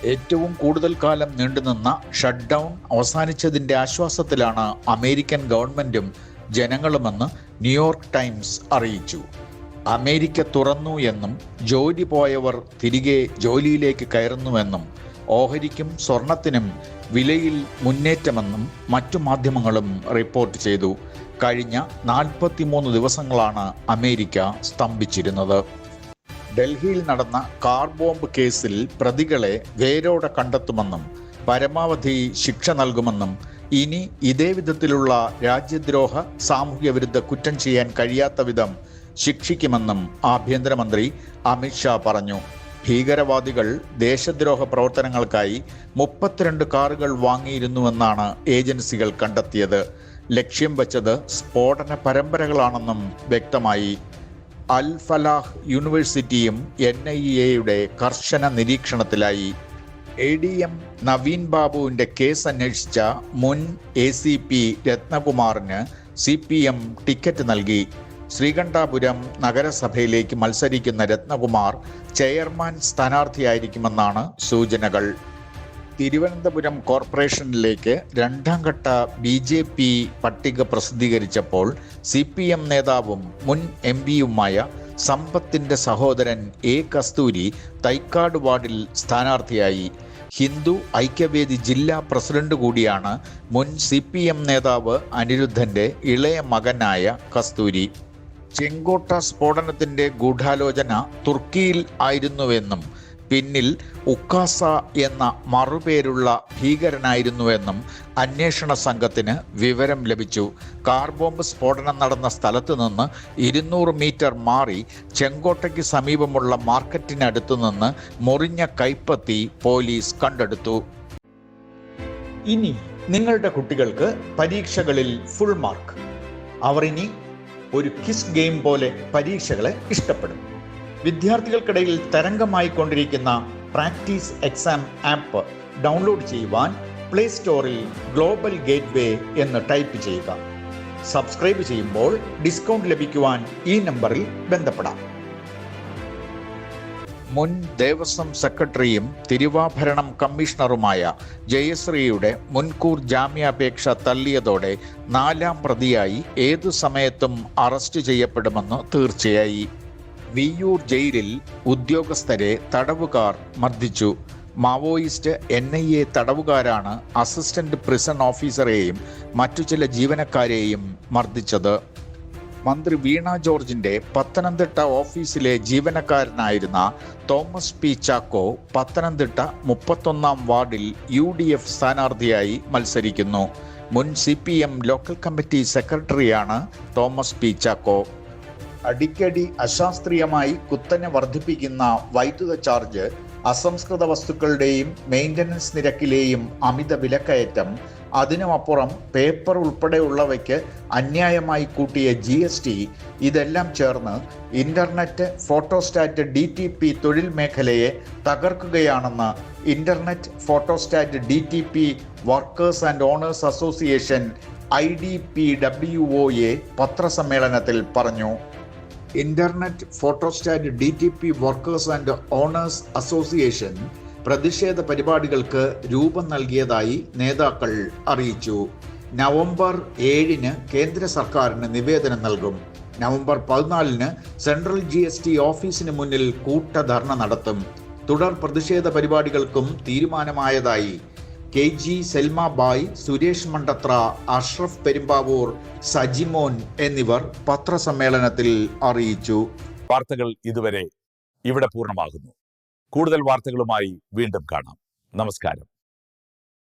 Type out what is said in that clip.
ഏറ്റവും കൂടുതൽ കാലം നീണ്ടുനിന്ന ഷട്ട് ഡൗൺ അവസാനിച്ചതിന്റെ ആശ്വാസത്തിലാണ് അമേരിക്കൻ ഗവൺമെന്റും ജനങ്ങളുമെന്ന് ന്യൂയോർക്ക് ടൈംസ് അറിയിച്ചു. അമേരിക്ക തുറന്നു എന്നും ജോലി പോയവർ തിരികെ ജോലിയിലേക്ക് കയറുന്നുവെന്നും ഓഹരിക്കും സ്വർണത്തിനും വിലയിൽ മുന്നേറ്റമെന്നും മറ്റു മാധ്യമങ്ങളും റിപ്പോർട്ട് ചെയ്തു. കഴിഞ്ഞ 43 ദിവസങ്ങളാണ് അമേരിക്ക സ്തംഭിച്ചിരുന്നത്. ഡൽഹിയിൽ നടന്ന കാർ ബോംബ് കേസിൽ പ്രതികളെ വേരോടെ കണ്ടെത്തുമെന്നും പരമാവധി ശിക്ഷ നൽകുമെന്നും ഇനി ഇതേ വിധത്തിലുള്ള രാജ്യദ്രോഹ സാമൂഹ്യ വിരുദ്ധ കുറ്റം ചെയ്യാൻ കഴിയാത്ത വിധം ശിക്ഷിക്കുമെന്നും ആഭ്യന്തരമന്ത്രി അമിത്ഷാ പറഞ്ഞു. ഭീകരവാദികൾ ദേശദ്രോഹ പ്രവർത്തനങ്ങൾക്കായി 32 കാറുകൾ വാങ്ങിയിരുന്നുവെന്നാണ് ഏജൻസികൾ കണ്ടെത്തിയത്. ലക്ഷ്യം വച്ചത് സ്ഫോടന പരമ്പരകളാണെന്നും വ്യക്തമായി. അൽ ഫലാഹ് യൂണിവേഴ്സിറ്റിയും NIA കർശന നിരീക്ഷണത്തിലായി. ADM നവീൻ ബാബുവിൻ്റെ കേസ് അന്വേഷിച്ച മുൻ ACP രത്നകുമാറിന് CPM ടിക്കറ്റ് നൽകി. ശ്രീകണ്ഠാപുരം നഗരസഭയിലേക്ക് മത്സരിക്കുന്ന രത്നകുമാർ ചെയർമാൻ സ്ഥാനാർത്ഥിയായിരിക്കുമെന്നാണ് സൂചനകൾ. തിരുവനന്തപുരം കോർപ്പറേഷനിലേക്ക് 2ാം ഘട്ട BJP പട്ടിക പ്രസിദ്ധീകരിച്ചപ്പോൾ CPM നേതാവും മുൻ MPയുമായ സമ്പത്തിന്റെ സഹോദരൻ A കസ്തൂരി തൈക്കാട് വാർഡിൽ സ്ഥാനാർത്ഥിയായി. ഹിന്ദു ഐക്യവേദി ജില്ലാ പ്രസിഡന്റ് കൂടിയാണ് മുൻ CPM നേതാവ് അനിരുദ്ധന്റെ ഇളയ മകനായ കസ്തൂരി. ചെങ്കോട്ട സ്ഫോടനത്തിന്റെ ഗൂഢാലോചന തുർക്കിയിൽ ആയിരുന്നുവെന്നും പിന്നിൽ ഉക്കാസ എന്ന മറുപേരുള്ള ഭീകരനായിരുന്നുവെന്നും അന്വേഷണ സംഘത്തിന് വിവരം ലഭിച്ചു. കാർ ബോംബ് സ്ഫോടനം നടന്ന സ്ഥലത്ത് നിന്ന് 200 മീറ്റർ മാറി ചെങ്കോട്ടയ്ക്ക് സമീപമുള്ള മാർക്കറ്റിനടുത്തു നിന്ന് മുറിഞ്ഞ കൈപ്പത്തി പോലീസ് കണ്ടെടുത്തു. ഇനി നിങ്ങളുടെ കുട്ടികൾക്ക് പരീക്ഷകളിൽ ഫുൾ മാർക്ക്. അവർ ഇനി ഒരു കിസ് ഗെയിം പോലെ പരീക്ഷകളെ ഇഷ്ടപ്പെടും. വിദ്യാർത്ഥികൾക്കിടയിൽ തരംഗമായി കൊണ്ടിരിക്കുന്ന പ്രാക്ടീസ് എക്സാം ആപ്പ് ഡൗൺലോഡ് ചെയ്യുവാൻ പ്ലേ സ്റ്റോറിൽ ഗ്ലോബൽ ഗേറ്റ്വേ എന്ന് ടൈപ്പ് ചെയ്യുക. സബ്സ്ക്രൈബ് ചെയ്യുമ്പോൾ ഡിസ്കൗണ്ട് ലഭിക്കുവാൻ ഈ നമ്പറിൽ ബന്ധപ്പെടാം. മുൻ ദേവസ്വം സെക്രട്ടറിയും തിരുവാഭരണം കമ്മീഷണറുമായ ജയശ്രീയുടെ മുൻകൂർ ജാമ്യാപേക്ഷ തള്ളിയതോടെ 4ാം പ്രതിയായി ഏതു സമയത്തും അറസ്റ്റ് ചെയ്യപ്പെടുമെന്ന് തീർച്ചയായി. വിയ്യൂർ ജയിലിൽ ഉദ്യോഗസ്ഥരെ തടവുകാർ മർദ്ദിച്ചു. മാവോയിസ്റ്റ് NIA തടവുകാരാണ് അസിസ്റ്റന്റ് പ്രിസൺ ഓഫീസറെയും മറ്റു ചില ജീവനക്കാരെയും മർദ്ദിച്ചത്. മന്ത്രി വീണ ജോർജിന്റെ പത്തനംതിട്ട ഓഫീസിലെ ജീവനക്കാരനായിരുന്ന തോമസ് P ചാക്കോ പത്തനംതിട്ട 31ാം വാർഡിൽ UDF സ്ഥാനാർത്ഥിയായി മത്സരിക്കുന്നു. മുൻ CPM ലോക്കൽ കമ്മിറ്റി സെക്രട്ടറിയാണ് തോമസ് P ചാക്കോ. അടിക്കടി അശാസ്ത്രീയമായി കുത്തനെ വർദ്ധിപ്പിക്കുന്ന വൈദ്യുത ചാർജ്, അസംസ്കൃത വസ്തുക്കളുടെയും മെയിൻ്റനൻസ് നിരക്കിലെയും അമിത വിലക്കയറ്റം, അതിനുമപ്പുറം പേപ്പർ ഉൾപ്പെടെയുള്ളവയ്ക്ക് അന്യായമായി കൂട്ടിയ GST, ഇതെല്ലാം ചേർന്ന് ഇന്റർനെറ്റ് ഫോട്ടോസ്റ്റാറ്റ് DTP തൊഴിൽ മേഖലയെ തകർക്കുകയാണെന്ന് internet photostat DTP workers and owners association IDPWOA പത്രസമ്മേളനത്തിൽ പറഞ്ഞു. Internet photostat DTP workers and owners association പ്രതിഷേധ പരിപാടികൾക്ക് രൂപം നൽകിയതായി നേതാക്കൾ അറിയിച്ചു. നവംബർ 7 കേന്ദ്ര സർക്കാരിന് നിവേദനം നൽകും. നവംബർ 14 സെൻട്രൽ GST ഓഫീസിന് മുന്നിൽ കൂട്ടധർണ നടത്തും. തുടർ പ്രതിഷേധ പരിപാടികൾക്കും തീരുമാനമായതായി KG സെൽമ ബായ്, സുരേഷ് മണ്ടത്ര, അഷ്റഫ് പെരുമ്പാവൂർ, സജിമോൻ എന്നിവർ പത്രസമ്മേളനത്തിൽ അറിയിച്ചു. വാർത്തകൾ ഇതുവരെ ഇവിടെ പൂർണ്ണമാകുന്നു. കൂടുതൽ വാർത്തകളുമായി വീണ്ടും കാണാം. നമസ്കാരം.